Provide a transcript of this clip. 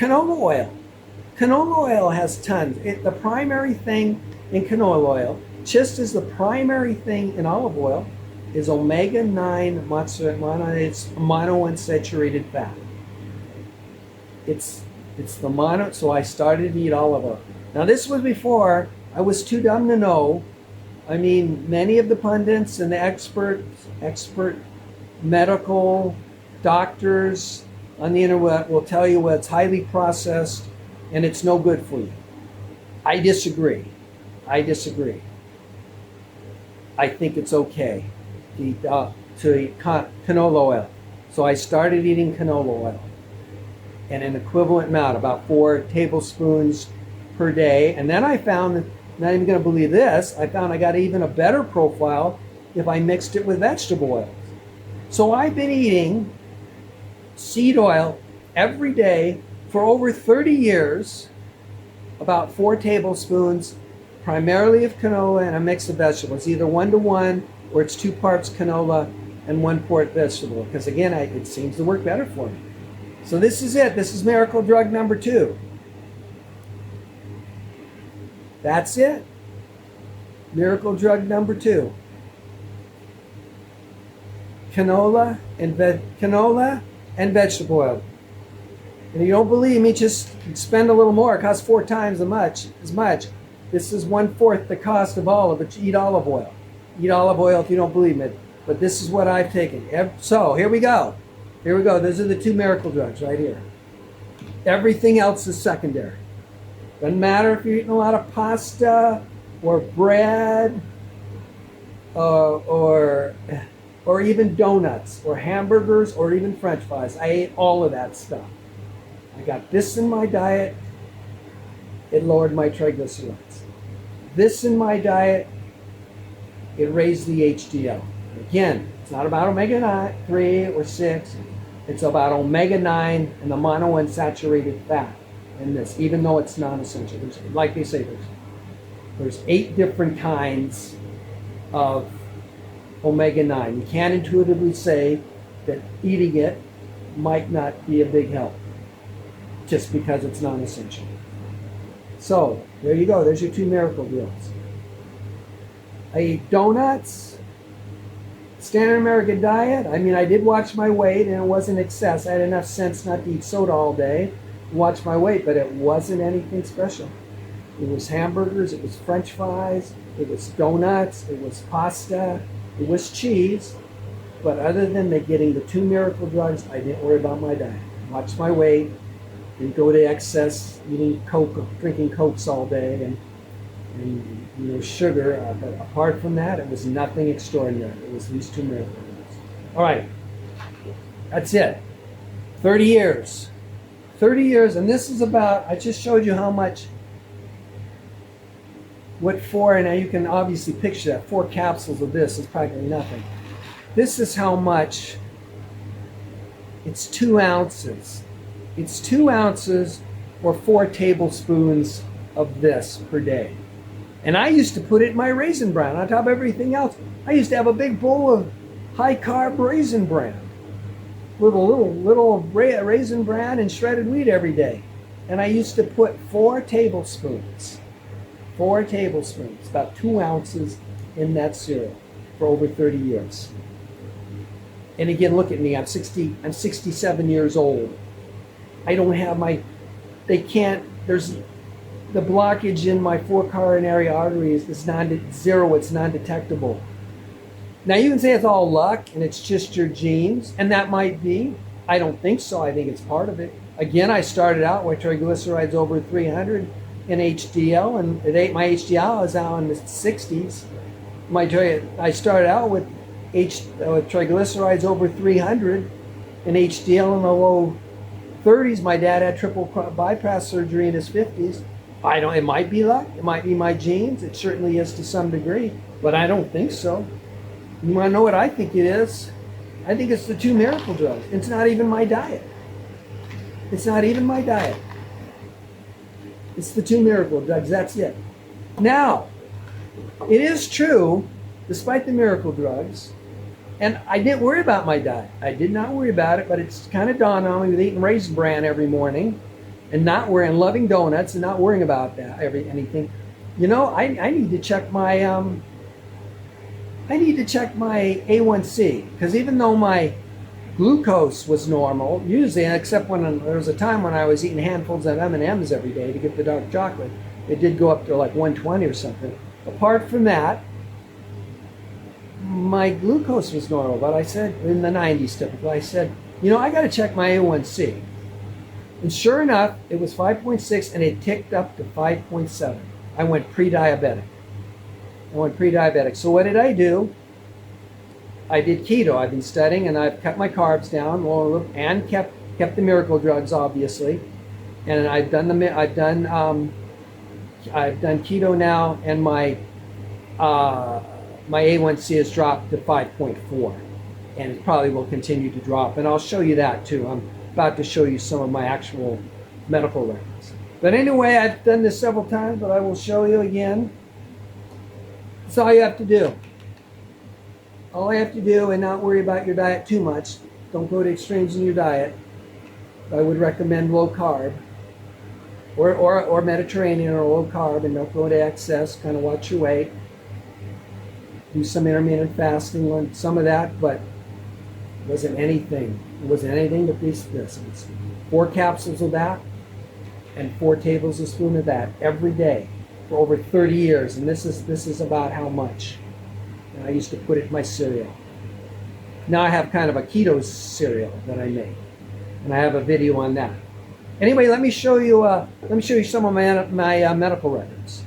Canola oil. Canola oil has tons. The primary thing in canola oil, just as the primary thing in olive oil, is omega-9 monounsaturated fat. It's the mono, so I started to eat olive oil. Now this was before I was too dumb to know. I mean, many of the pundits and the expert medical doctors on the internet will tell you it's highly processed and it's no good for you. I disagree. I think it's okay to eat canola oil. So I started eating canola oil, and an equivalent amount, about 4 tablespoons per day. And then I found, not even going to believe this, I found I got even a better profile if I mixed it with vegetable oils. So I've been eating seed oil every day for over 30 years, about 4 tablespoons, primarily of canola and a mix of vegetables, either 1-to-1 or it's 2 parts canola and 1 part vegetable, because again, it seems to work better for me. So this is it. This is miracle drug number 2. That's it. Miracle drug number 2. Canola and vegetable oil. And if you don't believe me, just spend a little more. It costs 4 times as much. This is 1/4 the cost of olive, but you eat olive oil. Eat olive oil if you don't believe me. But this is what I've taken. So here we go. Those are the 2 miracle drugs right here. Everything else is secondary. Doesn't matter if you're eating a lot of pasta or bread or even donuts or hamburgers or even French fries. I ate all of that stuff. I got this in my diet. It lowered my triglycerides. This in my diet, it raised the HDL. Again, it's not about omega-3 or 6. It's about omega-9 and the monounsaturated fat in this, even though it's non-essential. Like they say, there's 8 different kinds of omega-9. You can't intuitively say that eating it might not be a big help just because it's non-essential. So there you go. There's your 2 miracle deals. I ate donuts, standard American diet. I mean, I did watch my weight, and it wasn't excess. I had enough sense not to eat soda all day, watch my weight, but it wasn't anything special. It was hamburgers, it was French fries, it was donuts, it was pasta, it was cheese. But other than getting the 2 miracle drugs, I didn't worry about my diet. Watched my weight, didn't go to excess, eating Coke, drinking Cokes all day, and sugar. But apart from that, it was nothing extraordinary. It was these 2 miracle drugs. All right, that's it. 30 years. 30 years, and this is about, I just showed you how much, what 4, and now you can obviously picture that, 4 capsules of this is practically nothing. This is how much, it's 2 ounces. It's 2 ounces or 4 tablespoons of this per day. And I used to put it in my Raisin Bran on top of everything else. I used to have a big bowl of high-carb Raisin Bran. Little Raisin Bran and shredded wheat every day. And I used to put 4 tablespoons, about 2 ounces in that cereal for over 30 years. And again, look at me, I'm 67 years old. I don't have there's the blockage in my 4 coronary arteries is zero, it's non-detectable. Now you can say it's all luck and it's just your genes, and that might be. I don't think so. I think it's part of it. Again, I started out with triglycerides over 300 in HDL, and my HDL is now in the 60s. I started out with triglycerides over 300 in HDL in the low 30s. My dad had triple bypass surgery in his 50s. It might be luck. It might be my genes. It certainly is to some degree, but I don't think so. You want to know what I think it is? I think it's the 2 miracle drugs. It's not even my diet. It's not even my diet. It's the 2 miracle drugs. That's it. Now, it is true, despite the miracle drugs, and I didn't worry about my diet. I did not worry about it, but it's kind of dawned on me with eating Raisin Bran every morning and not worrying, loving donuts and not worrying about that anything. You know, I need to check my A1C, because even though my glucose was normal, usually, except when there was a time when I was eating handfuls of M&Ms every day to get the dark chocolate, it did go up to like 120 or something. Apart from that, my glucose was normal, but I said, in the 90s typically, I said, you know, I got to check my A1C. And sure enough, it was 5.6 and it ticked up to 5.7. I went pre-diabetic. So what did I do? I did keto. I've been studying and I've cut my carbs down and kept the miracle drugs, obviously. And I've done keto now, and my A1C has dropped to 5.4, and it probably will continue to drop. And I'll show you that too. I'm about to show you some of my actual medical records. But anyway, I've done this several times, but I will show you again. That's all you have to do. All you have to do, and not worry about your diet too much. Don't go to extremes in your diet. I would recommend low carb or Mediterranean or low carb, and don't go to excess. Kind of watch your weight. Do some intermittent fasting on some of that, but it wasn't anything. It wasn't anything but this. It was 4 capsules of that and 4 tablespoons of that every day for over 30 years. And this is about how much. And I used to put it in my cereal. Now I have kind of a keto cereal that I make, and I have a video on that. Anyway, let me show you some of my medical records.